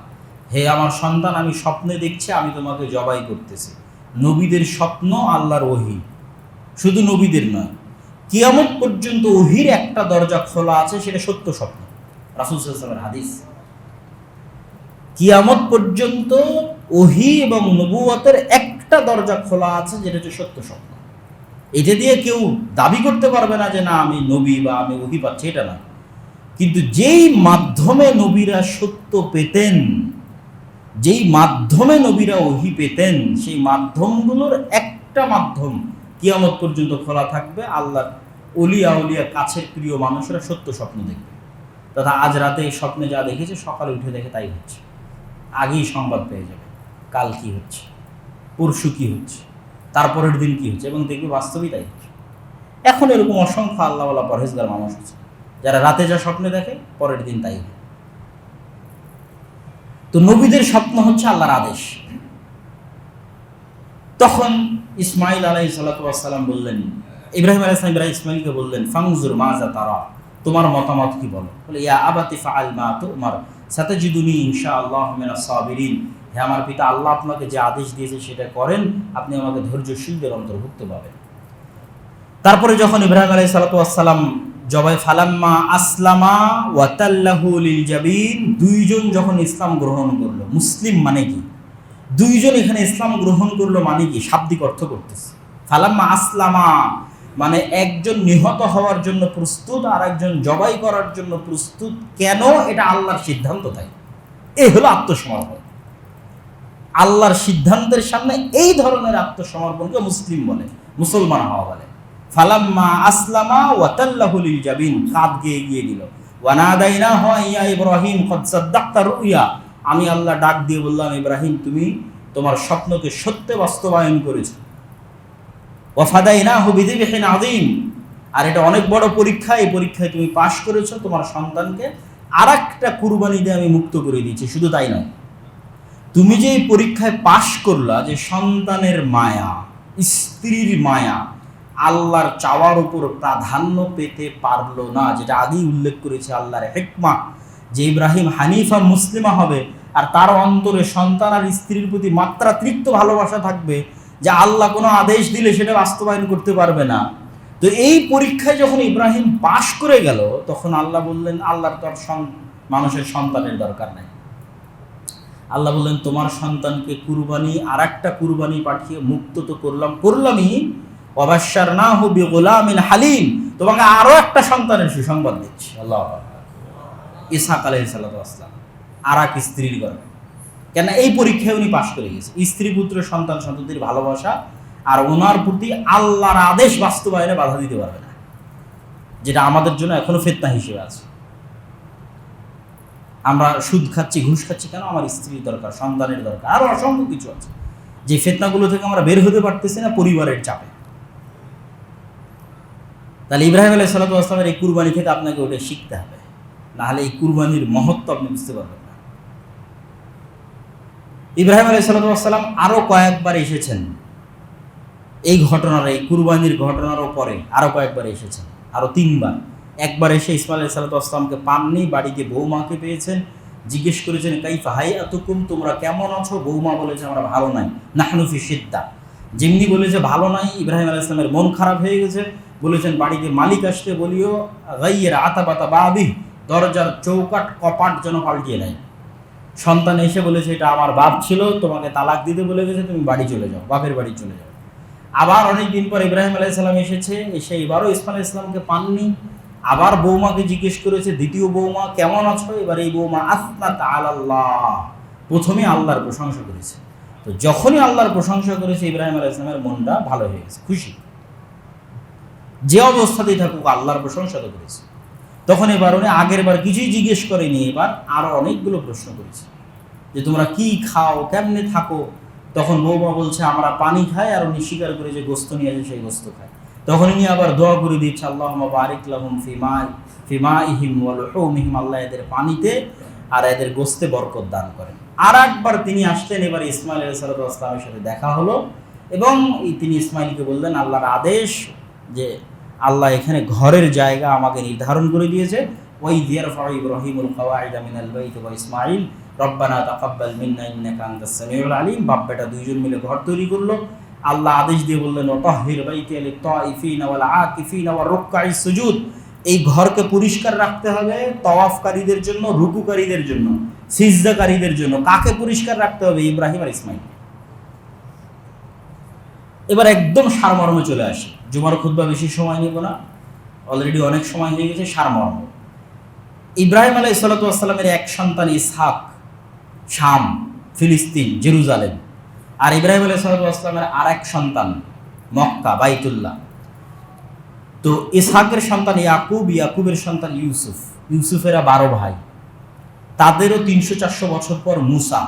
হে আমার সন্তান আমি স্বপ্নে দেখছি আমি তোমাকে জবাই করতেছি। নবীদের স্বপ্ন আল্লাহর ওহী, শুধু নবীদের নয়, কিয়ামত পর্যন্ত ওহীর একটা দরজা খোলা আছে, সেটা সত্য স্বপ্ন। রাসূল সাল্লাল্লাহু আলাইহি ওয়াসাল্লামের হাদিস। কিয়ামত পর্যন্ত ওহী এবং নবুয়তের একটা দরজা খোলা আছে, যেটা হচ্ছে সত্য স্বপ্ন। এটা দিয়ে কেউ দাবি করতে পারবে না যে না আমি নবী বা আমি ওহী পাচ্ছি, এটা না। কিন্তু যেই মাধ্যমে নবীরা সত্য পেতেন, যেই মাধ্যমে নবীরা ওহী পেতেন, সেই মাধ্যমগুলোর একটা মাধ্যম কিয়ামত পর্যন্ত খোলা থাকবে। আল্লাহর ওলিয়া উলিয়া কাছের প্রিয় মানুষেরা সত্য স্বপ্ন দেখবে, তথা আজ রাতে এই স্বপ্নে যা দেখেছে সকালে উঠে দেখে তাই হচ্ছে, আগেই সংবাদ পেয়ে যাবে কাল কি হচ্ছে, পরশু কি হচ্ছে, তারপরের দিন কি হচ্ছে, এবং দেখবে বাস্তবেই তাই হচ্ছে। এখন এরকম অসংখ্য আল্লাহওয়ালা পরহেজগার মানুষ আছে যারা রাতে যা স্বপ্নে দেখে পরের দিন তাই হয়। তো নবীদের স্বপ্ন হচ্ছে আল্লাহর আদেশ। তখন ইসমাইল আলাইহিস সালাতু ওয়াস সালাম বললেন, ইব্রাহিম আলাইহিস সালাম ইসমাইলকে বললেন, ফাংজুর মাজা তারা, তোমার মতামত কি বলো? বলে, ইয়া আবাতি ফাআল মা তুমার সাতাজিদুনি ইনশাআল্লাহু মিনাস সাবিরিন। হে আমার পিতা, আল্লাহ আপনাকে যে আদেশ দিয়েছে সেটা করেন, আপনি আমাকে ধৈর্যশীলদের অন্তর্ভুক্ত পাবেন। তারপরে যখন ইব্রাহিম আলাইহিস সালাতু ওয়াস সালাম জবাই ফালাম্মা আসলামা ওয়া তাল্লাহু লিল জাবিন, দুইজন যখন ইসলাম গ্রহণ করলো, মুসলিম মানে কি? দুইজন এখানে ইসলাম গ্রহণ করলো মানে কি? শাব্দিক অর্থ করতেছে। ফালাম্মা আসলামা মানে একজন নিহত হওয়ার জন্য প্রস্তুত, আর একজন জবাই করার জন্য প্রস্তুত। কেন? এটা আল্লাহর সিদ্ধান্ত, তাই এই হলো আত্মসমর্পণ। আল্লাহর সিদ্ধান্তের সামনে এই ধরনের আত্মসমর্পণকে মুসলিম বলে, মুসলমান হওয়া বলে। ফালাম্মা আসলামা ওয়া তাল্লাহু লিল জাবিন, কাঁধ গিয়ে এগিয়ে দিল। ওয়া নাদাইনাহু ইয়া ইব্রাহিম কদ সাদ্দাকতা রুইয়া, আমি আল্লাহ ডাক দিয়ে বললাম, ইব্রাহিম তুমি তোমার স্বপ্নকে সত্যে বাস্তবায়ন করেছো। ওয়া ফাদাইনাহু বিযিবহিন আযীম, আর এটা অনেক বড় পরীক্ষা, এই পরীক্ষায় তুমি পাশ করেছো, তোমার সন্তানকে আরেকটা কুরবানি দিয়ে আমি মুক্ত করে দিয়েছি। শুধু তাই নয়, তুমি যে এই পরীক্ষায় পাশ করলা, যে সন্তানের মায়া, স্ত্রীর মায়া আল্লাহর চাওয়ার উপর প্রাধান্য পেতে পারলো না, যেটা আগেই উল্লেখ করেছে আল্লাহর হিকমা, যে ইব্রাহিম হানিফা মুসলিমা হবে, আর তার অন্তরে সন্তান আর স্ত্রীর প্রতি মাত্রাতিরিক্ত ভালোবাসা থাকবে, যে আল্লাহ কোনো আদেশ দিলে সেটা বাস্তবায়ন করতে পারবে না। তো এই পরীক্ষায় যখন ইব্রাহিম পাশ করে গেল, তখন আল্লাহ বললেন, আল্লাহর তো মানুষের সন্তানের দরকার নাই। আল্লাহ বললেন, তোমার সন্তানকে কুরবানি, আর একটা কুরবানি পাঠিয়ে মুক্ত তো করলামই, ওয়াবাশশারনাহু বিগুলামিন হালিম, তোমাকে আরো একটা সন্তানের সুসংবাদ দিচ্ছি। আল্লাহ, ইসহাক আলাইহিস সালাতু ওয়াস সালাম আর এক স্ত্রীর গর্ভে। কেন? এই পরীক্ষায় উনি পাশ করে গেছে। স্ত্রী পুত্র সন্তান সন্ততির ভালোবাসা আর ওনার প্রতি আল্লাহর আদেশ বাস্তবায়নে বাধা দিতে পারবে না, যেটা আমাদের জন্য এখনো ফিতনা হিসেবে আছে। আমরা সুদ খাচ্ছি, ঘুষ খাচ্ছি, কেন? আমার স্ত্রীর দরকার, সন্তানের দরকার, আরো অসংখ্য কিছু আছে। যে ফিতনাগুলো থেকে আমরা বের হতে পারতেছি না পরিবারের চাপে। তাহলে ইব্রাহিম আলাইহিস সালাতু ওয়াস সালামের এই কুরবানি থেকে আপনাকে ওটা শিখতে হবে, নাহলে এই কুরবানির মহত্ব আপনি বুঝতে পারবেন না। ইব্রাহিম আলাইহিস সালাতু ওয়াস সালাম আরো কয়েকবার এসেছেন এই ঘটনার, এই কুরবানির ঘটনারও পরে আরো কয়েকবার এসেছেন, আরো 3 বার। একবার এসে ইসমাইল আলাইহিস সালাতু ওয়াস সালামকে পাননি, বাড়িতে বৌমাকে পেয়েছেন, জিজ্ঞেস করেছেন, কাইফা হাইয়াতুকুম, তোমরা কেমন আছো? বৌমা বলেছে, আমরা ভালো নাই, নাহনু ফি শিদ্দা। যেমনি বলেছে ভালো নাই, ইব্রাহিম আলাইহিস সালামের মন খারাপ হয়ে গেছে। বলেছেন, বাড়িতে মালিক আসতে বলিও, গাইয়ের আতাবাতা বাবি, দরজার চৌকাট কপাট যেন পাল্টিয়ে নেয়। সন্তান এসে বলেছে, এটা আমার বাপ ছিল, তোমাকে তালাক দিতে বলে গেছে, তুমি বাড়ি চলে যাও, বাপের বাড়ি চলে যাও। আবার অনেক দিন পর ইব্রাহিম আলাইহিস সালাম এসেছে, এসে এবারও ইসমাইল আলাইহিস সালামকে পাননি। আবার বৌমাকে জিজ্ঞেস করেছে, দ্বিতীয় বৌমা কেমন আছো? এবার এই বৌমা আসনাত আলাল্লাহ, প্রথমে আল্লাহর প্রশংসা করেছে। তো যখনই আল্লাহর প্রশংসা করেছে, ইব্রাহিম আলাইহিস সালামের মনটা ভালো হয়ে গেছে, খুশি। যে অবস্থাতেই থাকুক আল্লাহর প্রশংসা তো করেছে। তখন এবার উনি আগের বার কিছুই জিজ্ঞেস করেনি, এবার আরো অনেকগুলো প্রশ্ন করেছে, যে তোমরা কি খাও, কেমনে থাকো? তখন বৌমা বলছে, আমরা পানি খাই, আর উনি স্বীকার করে যে গোস্ত নিয়ে আসে সেই গোস্ত খায়। তখন উনি আবার দোয়া করে দিচ্ছে, আল্লাহুম্মা বারিক লাহুম ফি মাইহিম ওয়া লুহুমিহিম, আল্লাহ এদের পানিতে আর এদের গোস্তে বরকত দান করেন। আর একবার তিনি আসলেন, এবার ইসমাইল আলাইহিস সালাতু ওয়াস সালামের সাথে দেখা হলো, এবং তিনি ইসমাইলকে বললেন, আল্লাহর আদেশ যে আল্লাহ এখানে ঘরের জায়গা আমাকে নির্ধারণ করে দিয়েছে। ওই ইয়ারফাউ ইব্রাহিমুল কাওয়াইদা মিনাল বাইতি ওয়া ইসমাইল রব্বানা তাকাব্বাল মিন্না ইন্নাকা আনতাস সামিউল আলিম। বাপ বেটা দুইজন মিলে ঘর তৈরি করলো। আল্লাহ আদেশ দিয়ে বললেন, ওয়াতাহহির বাইতি লিত-তাইফিনা ওয়াল আকিফিনা ওয়ার রুকআইস সুজুদ, এই ঘরকে পরিষ্কার রাখতে হবে তওয়াফকারীদের জন্য, রুকুকারীদের জন্য, সিজদাকারীদের জন্য। কাকে পরিষ্কার রাখতে হবে? ইব্রাহিম আর ইসমাইল। এবার একদম সারমর্মে চলে আসে। জুমার খুতবা বেশি সময় নিব না, অলরেডি অনেক সময় হয়ে গেছে। সারমর্ম, ইব্রাহিম আলাইহিস সালাতু ওয়াস সালামের এক সন্তান ইসহাক শাম, ফিলিস্তিন, জেরুজালেম। আর ইব্রাহিম আলাইহিস সালাতু ওয়াস সালামের আর এক সন্তান মক্কা, বাইতুল্লাহ। তো ইসহাকের সন্তান ইয়াকুব, ইয়াকুবের সন্তান ইউসুফ, ইউসুফেরা 12 ভাই। তাদেরও 300-400 বছর পর মুসা,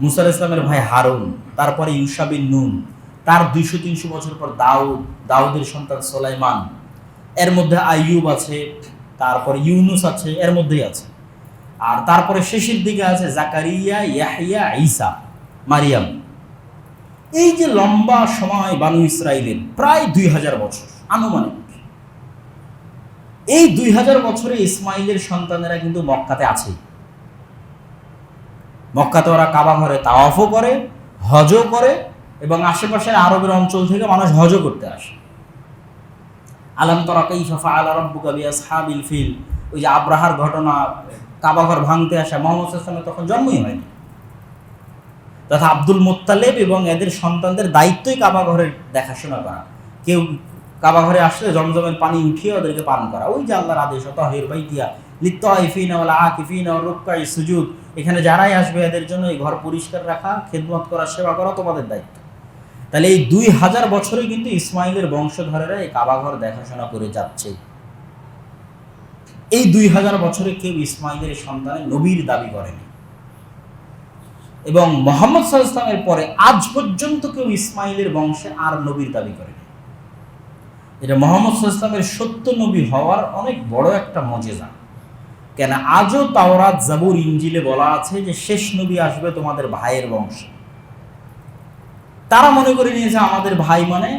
মুসা আলাইহিস সালামের ভাই হারুন, তারপরে ইউশা বিন নুন, তার 200-300 বছর পর দাউদ, দাউদের সন্তান সুলাইমান, এর মধ্যে আইয়ুব আছে, তারপর ইউনুস আছে, এর মধ্যেই আছে। আর তারপরে শেষের দিকে আছে জাকারিয়া, ইয়াহইয়া, ঈসা, মারিয়াম। এই যে লম্বা সময় বানু ইসরাইলের, প্রায় 2000 বছর আনুমানিক। এই 2000 বছরে ইসমাইলের সন্তানেরা কিন্তু মক্কাতে আছে। মক্কাতে ওরা কাবা ঘরে তাওয়াফও করে, হজও করে, এবং আশেপাশের আরবের অঞ্চল থেকে মানুষ হজও করতে আসে। আলাম তারা কাইফা ফাআলা রাব্বুকা বিআসহাবিল ফিল, ওই যে আব্রাহার ঘটনা, কাবা ঘর ভাঙতে আসা, মুহাম্মদ সাল্লাল্লাহু আলাইহি ওয়াসাল্লামের তখন জন্মই হয়নি। তথা আব্দুল মুত্তালিব এবং এদের সন্তানদের দায়িত্বই কাবা ঘরের দেখাশোনা করা। কেউ কাবা ঘরে আসলে জমজমের পানি উঠিয়ে ওদেরকে পান করা। ওই যে আল্লাহর আদেশ, তাহির বাইতিয়া লিত্তাইফিনা ওয়াল আকিফিনা ওয়ার রুকআই সুজুদ, এখানে যারাই আসবে এদের জন্য এই ঘর পরিষ্কার রাখা, খেদমত করা, সেবা করা তোমাদের দায়িত্ব। তাহলে এই 2000 বছরে কিন্তু ইসমাইলের বংশধরেরা এই কাবা ঘর দেখাশোনা করে যাচ্ছে। এই 2000 বছরে কেউ ইসমাইলের সন্তানের নবীর দাবি করেনি, এবং মুহাম্মদ সাল্লাল্লাহু আলাইহি ওয়াসাল্লামের পরে আজ পর্যন্ত কেউ ইসমাইলের বংশে আর নবীর দাবি করেনি। এটা মুহাম্মদ সাল্লাল্লাহু আলাইহি ওয়াসাল্লামের সত্য নবী হওয়ার অনেক বড় একটা মুজিজা। কেন আজও তাওরাত, জাবুর, ইনজিলে বলা আছে যে শেষ নবী আসবে তোমাদের ভাইয়ের বংশে। তারা মনে করে নিয়েছে আমাদের ভাই মানে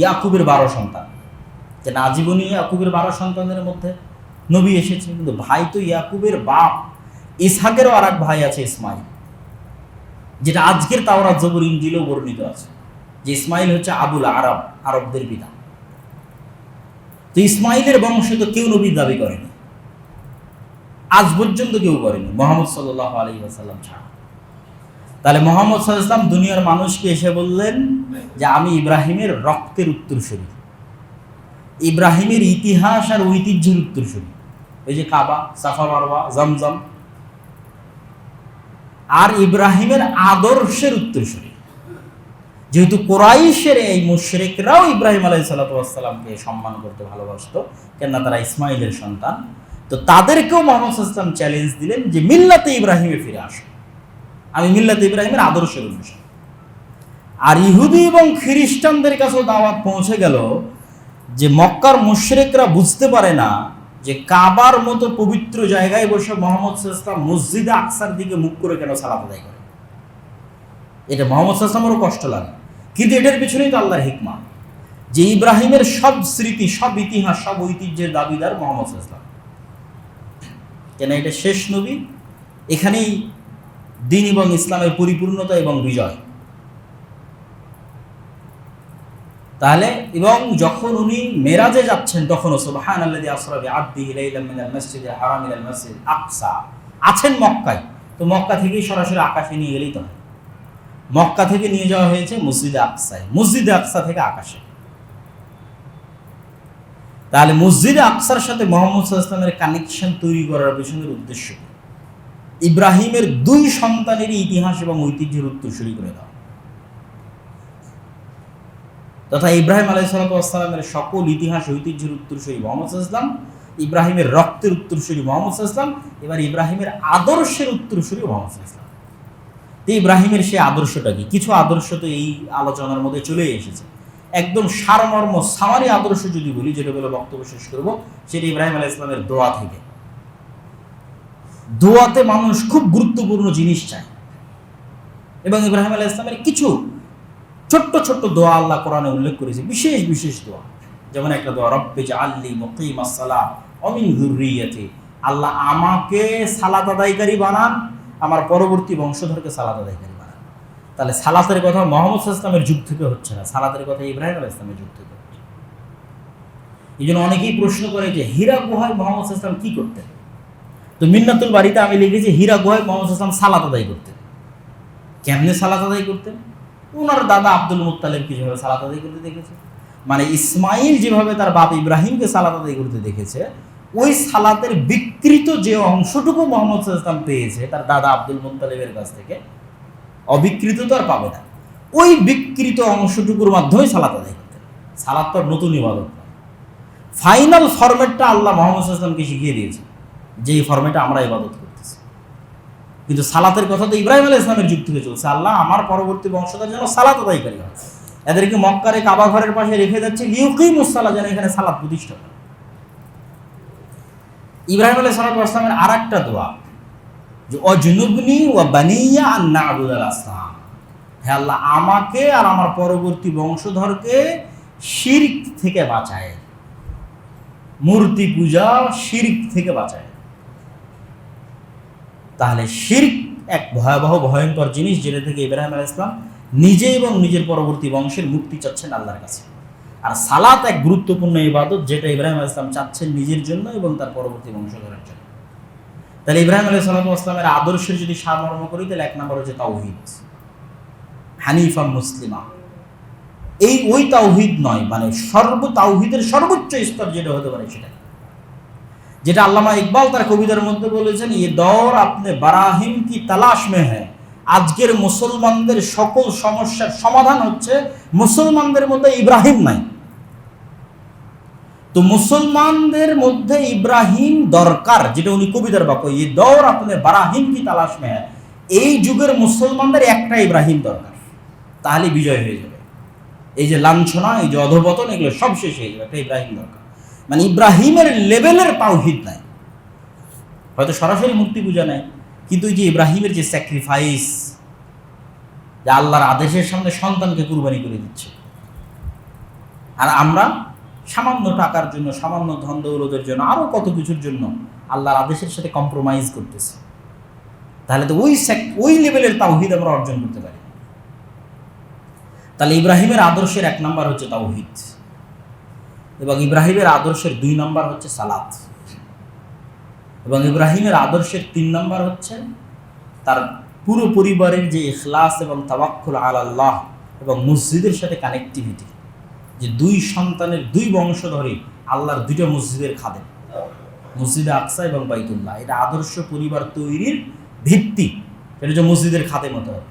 ইয়াকুবের 12 সন্তান, যে আজীবনী ইয়াকুবের 12 সন্তানের মধ্যে নবী এসেছে। কিন্তু ভাই তো ইয়াকুবের বাপ, ইসহাকেরও আর এক ভাই আছে ইসমাইল, যেটা আজকের তাওরাত, জাবুর, ইনজিলেও বর্ণিত আছে যে ইসমাইল হচ্ছে আবুল আরব, আরবদের পিতা। তো ইসমাইলের বংশে তো কেউ নবীর দাবি করেনি, আজ পর্যন্ত কেউ করেনি, মুহাম্মদ সাল্লাল্লাহু আলাইহি ওয়াসাল্লাম ছাড়া। তাহলে মুহাম্মদ সাল্লাল্লাহু আলাইহি ওয়াসাল্লাম দুনিয়ার মানুষকে এসে বললেন যে আমি ইব্রাহিমের রক্তের উত্তরসূরি, ইব্রাহিমের ইতিহাস আর ঐতিহ্যের উত্তরসূরি। এই যে কাবা, সাফা, মারওয়া, জমজম, আর ইব্রাহিমের আদর্শের উত্তরসূরি। যেহেতু কুরাইশের এই মুশরিকরাও ইব্রাহিম আলাইহিস সালাতু ওয়াস সালামকে সম্মান করতে ভালোবাসতো, কেননা তারা ইসমাইলের সন্তান, তো তাদেরকেও মুহাম্মদ সাল্লাল্লাহু আলাইহি ওয়াসাল্লাম চ্যালেঞ্জ দিলেন যে মিল্লাতে ইব্রাহিমে ফিরে আসো, আমি মিল্লাতে ইব্রাহিমের আদর্শের অনুসারী। আর ইহুদি এবং খ্রিস্টানদের কাছেও দাওয়াত পৌঁছে গেল যে মক্কার মুশরিকরা বুঝতে পারে না যে কাবার মতো পবিত্র জায়গায় বসে মুহাম্মদ সাল্লাল্লাহু আলাইহি ওয়াসাল্লাম মসজিদে আকসার দিকে মুখ করে কেন সালাত আদায় করে। এটা মুহাম্মদ সাল্লাল্লাহু আলাইহি ওয়াসাল্লামেরও কষ্ট লাগে, কিন্তু এটার পিছনেই তো আল্লাহর হিকমা, যে ইব্রাহিমের সব স্মৃতি, সব ইতিহাস, সব ঐতিহ্যের দাবিদার মুহাম্মদ সাল্লাল্লাহু আলাইহি ওয়াসাল্লাম। কেন এটা শেষ নবী, এখানেই দ্বীন এবং ইসলামের পরিপূর্ণতা এবং বিজয়। তাহলে এবং যখন উনি মেরাজে যাচ্ছেন তখনও সুবহানাল্লাযী আসরা বিআবদিহি লাইলাম মিনাল মাসজিদিল হারাম ইলাল মাসজিদিল আকসা, আছেন মক্কায়, তো মক্কা থেকেই সরাসরি আকাশে নিয়ে গেলেই তো হয়। মক্কা থেকে নিয়ে যাওয়া হয়েছে মসজিদে আকসায়, মসজিদে আকসা থেকে আকাশে। তাহলে মসজিদে আকসার সাথে মুহাম্মদ সাল্লাল্লাহু আলাইহি ওয়াসাল্লামের কানেকশন তৈরি করার পেছনের উদ্দেশ্য ইব্রাহিমের 2 সন্তানেরই ইতিহাস এবং ঐতিহ্যের উত্তরসূরি করে দেওয়া, তথা ইব্রাহিম আলাইহিস সালামের সকল ইতিহাস, ঐতিহ্যের উত্তরসূরি মুহাম্মদ সাল্লাল্লাহু আলাইহি ওয়াসাল্লাম, ইব্রাহিমের রক্তের উত্তরসূরি মুহাম্মদ সাল্লাল্লাহু আলাইহি ওয়াসাল্লাম, এবার ইব্রাহিমের আদর্শের উত্তরসূরি মুহাম্মদ সাল্লাল্লাহু আলাইহি ওয়াসাল্লাম। তো ইব্রাহিমের সেই আদর্শটা কি? কিছু আদর্শ তো এই আলোচনার মধ্যে চলে এসেছে। একদম সারমর্ম সামারি আদর্শ যদি বলি, যেটা বলে বক্তব্য শেষ করব, সেটা ইব্রাহিম আলাইহিস সালামের দোয়া থেকে। দোয়াতে মানুষ খুব গুরুত্বপূর্ণ জিনিস চায়, এবং ইব্রাহিম আলাইহিস সালামের কিছু ছোট্ট ছোট্ট দোয়া আল্লাহ কোরআনে উল্লেখ করেছে, বিশেষ বিশেষ দোয়া। যেমন একটা দোয়া, রব্বি জাআলনি মুকিমাস সালাহ ওয়া মিন যুররিয়াতি, আল্লাহ আমাকে সালাত আদায়কারী বানান, আমার পরবর্তী বংশধরকে সালাত আদায়কারী বানান। তাহলে সালাতের কথা মুহাম্মদ সাল্লাল্লাহু আলাইহি ওয়াসাল্লামের যুগ থেকে হচ্ছে না, সালাতের কথা ইব্রাহিম আলাইহিস সালামের যুগ থেকে হচ্ছে। এই জন্য অনেকেই প্রশ্ন করে যে হীরা গুহায় মোহাম্মদ ইসলাম কি করতেন। তো মিন্নাতুল বাড়িতে আমি লিখেছি হীরা গুহায় মোহাম্মদ ইসলাম সালাত আদায় করতেন। কেমনে সালাত আদায় করতেন? ওনার দাদা আব্দুল মুত্তালিবকে যেভাবে সালাত আদায় করতে দেখেছে, মানে ইসমাইল যেভাবে তার বাপ ইব্রাহিমকে সালাত আদায় করতে দেখেছে, ওই সালাতের বিকৃত যে অংশটুকু মোহাম্মদ ইসলাম পেয়েছে তার দাদা আব্দুল মুত্তালিবের কাছ থেকে, অবিকৃত তো আর পাবে না, ওই বিকৃত অংশটুকুর মাধ্যমে সালাত আদায় করতেন। সালাত তো নতুন ইবাদত নয়, ফাইনাল ফরম্যাটটা আল্লাহ মোহাম্মদ ইসলামকে শিখিয়ে দিয়েছে, যে এই ফরম্যাটে আমরা ইবাদত করতেছি। কিন্তু সালাতের কথা তো ইব্রাহিম আলাইহিস সালামের যুগ থেকে চলছে, আল্লাহ আমার পরবর্তী বংশধর যেন সালাত আদায়কারী হয়, এদেরকে মক্কারে কাবা ঘরের পাশে রেখে যাচ্ছে লিউকিমুস সালাত, যেন এখানে সালাত প্রতিষ্ঠা করে। ইব্রাহিম আলাইহিস সালামের আর একটা দোয়া যে অজনুবনি ওয়া বানিয়া আন না'বুদাল আসনাম, হে আল্লাহ আমাকে আর আমার পরবর্তী বংশধরকে শিরক থেকে বাঁচায়, মূর্তি পূজা শিরক থেকে বাঁচায়। তাহলে শিরক এক ভয়াবহ ভয়ঙ্কর জিনিস, যেটা থেকে ইব্রাহিম আলাইহিস সালাম নিজে এবং নিজের পরবর্তী বংশের মুক্তি চাচ্ছেন আল্লাহর কাছে। আর সালাত এক গুরুত্বপূর্ণ ইবাদত, যেটা ইব্রাহিম আলাইহিস সালাম চাচ্ছেন নিজের জন্য এবং তার পরবর্তী বংশধরের জন্য। তাহলে ইব্রাহিম আলাইহিস সালামের আদর্শের যদি সারমর্ম করি, তাহলে এক নম্বর হচ্ছে তাওহীদ, হানিফা মুসলিমা। এই ওই তাওহীদ নয়, মানে তাওহীদের সর্বোচ্চ স্তর যেটা হতে পারে সেটা, যেটা আল্লামা ইকবাল তার কবিতার মধ্যে বলেছেন, ये दौर अपने बराहिम की तलाश में है। আজকের মুসলমানদের সকল সমস্যার সমাধান হচ্ছে মুসলমানদের মধ্যে ইব্রাহিম নাই। তো মুসলমানদের মধ্যে ইব্রাহিম দরকার, যেটা উনি কবিতার বাক্য, ये दौर अपने बराहिम की तलाश में है। এই যুগের মুসলমানদের একটা ইব্রাহিম দরকার, তাহলে বিজয় হয়ে যাবে। এই যে লাঞ্ছনা, এই যে অধঃপতন, এগুলো সব শেষ হয়ে যাবে, একটা ইব্রাহিম দরকার। মানে ইব্রাহিমের লেভেলের তাওহীদ নাই, হয়তো সরাসরি মূর্তি পূজা নাই, কিন্তু এই যে ইব্রাহিমের যে স্যাক্রিফাইস, যে আল্লাহর আদেশের সামনে সন্তানকে কুরবানি করে দিচ্ছে, আর আমরা সামান্য টাকার জন্য, সামান্য ধন দৌলতের জন্য, আরো কত কিছুর জন্য আল্লাহর আদেশের সাথে কম্প্রোমাইজ করতেছি। তাহলে তো ওই লেভেলের তাওহীদ আমরা অর্জন করতে পারি। তাহলে ইব্রাহিমের আদর্শের এক নাম্বার হচ্ছে তাওহীদ, এবং ইব্রাহিমের আদর্শের 2 নাম্বার হচ্ছে সালাত, এবং ইব্রাহিমের আদর্শের 3 নাম্বার হচ্ছে তার পুরো পরিবারের যে ইখলাস এবং তাওয়াক্কুল আলাল্লাহ এবং মসজিদের সাথে কানেক্টিভিটি, যে 2 সন্তানের 2 বংশধরই আল্লাহর 2টা মসজিদের খাদেম, মসজিদে আকসা এবং বাইতুল্লাহ। এটা আদর্শ পরিবার তৈরির ভিত্তি, এটা হচ্ছে মসজিদের খাদেম হতে হবে।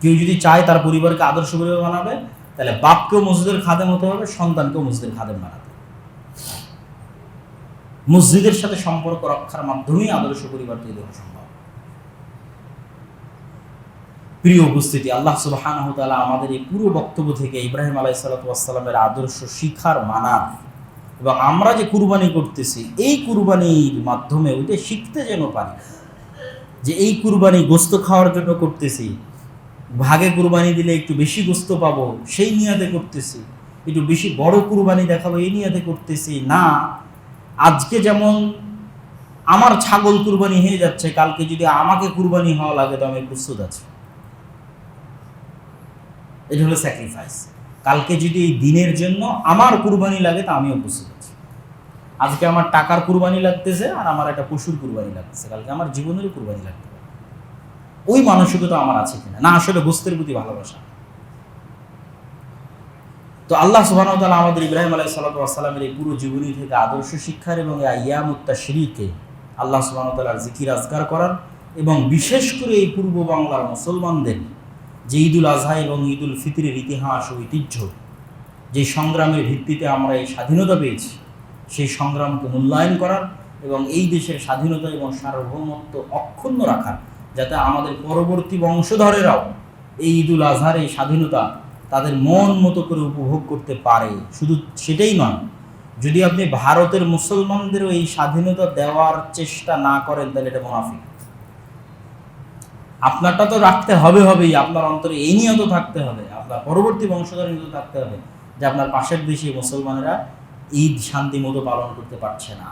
কেউ যদি চায় তার পরিবারকে আদর্শ পরিবার বানাবে, তাহলে বাপকেও মসজিদের খাদেম হতে হবে, সন্তানকেও মসজিদের খাদেম বানাতে হবে। মসজিদের সাথে সম্পর্ক রক্ষার মাধ্যমেই আদর্শ পরিবার তৈরি হওয়া সম্ভব। প্রিয় উপস্থিতি, আল্লাহ সুবহানাহু ওয়া তাআলা আমাদের এই পুরো বক্তব্য থেকে ইব্রাহিম আলাইহিস সালামের আদর্শ শিখার, মানার, এবং আমরা যে কুরবানি করতেছি এই কুরবানির মাধ্যমে ওইটা শিখতে যেন পারি, যে এই কুরবানি গোস্ত খাওয়ার জন্য করতেছি, ভাগে কুরবানি দিলে একটু বেশি গোস্ত পাবো সেই নিয়াতে করতেছি, একটু বেশি বড় কুরবানি দেখাবো এই নিয়াতে করতেছি না। আজকে যেমন আমার ছাগল কুরবানি হয়ে যাচ্ছে, কালকে যদি আমাকে কুরবানি হওয়া লাগে তো আমি প্রস্তুত আছি। এটা হলো স্যাক্রিফাইস। কালকে যদি এই দিনের জন্য আমার কুরবানি লাগে তা আমিও প্রস্তুত আছি। আজকে আমার টাকার কুরবানি লাগতেছে আর আমার একটা পশুর কুরবানি লাগতেছে, কালকে আমার জীবনেরও কুরবানি লাগতে পারে। ওই মানসিকতা আমার আছে কিনা, না আসলে গোস্তের প্রতি ভালোবাসা। তো আল্লাহ সুবহানাহু ওয়া তাআলা আমাদের ইব্রাহিম আলাইহিস সালামের এই পুরো জীবনী থেকে আদর্শ শিক্ষার এবং আইয়ামুত তাশরীকে আল্লাহ সুবহানাহু ওয়া তাআলার জিকির আজকার করার, এবং বিশেষ করে এই পূর্ব বাংলার মুসলমানদের যে ঈদুল আজহা এবং ঈদুল ফিতরের ইতিহাস ও ঐতিহ্য, যে সংগ্রামের ভিত্তিতে আমরা এই স্বাধীনতা পেয়েছি, সেই সংগ্রামকে মূল্যায়ন করার এবং এই দেশের স্বাধীনতা এবং সার্বভৌমত্ব অক্ষুণ্ণ রাখার, যাতে আমাদের পরবর্তী বংশধরেরাও এই ঈদুল আজহার এই স্বাধীনতা তাদের মন মতো করে উপভোগ করতে পারে। শুধু সেটাই নয়, যদি আপনি ভারতের মুসলমানদেরও এই স্বাধীনতা দেওয়ার চেষ্টা না করেন তাহলে এটা মুনাফিক। আপনারটা তো রাখতে হবেই, আপনার অন্তরে এই নিয়ত থাকতে হবে, আপনার পরবর্তী বংশধর নিয়ত থাকতে হবে যে আপনার পাশের দেশে মুসলমানেরা ঈদ শান্তি মতো পালন করতে পারছে না।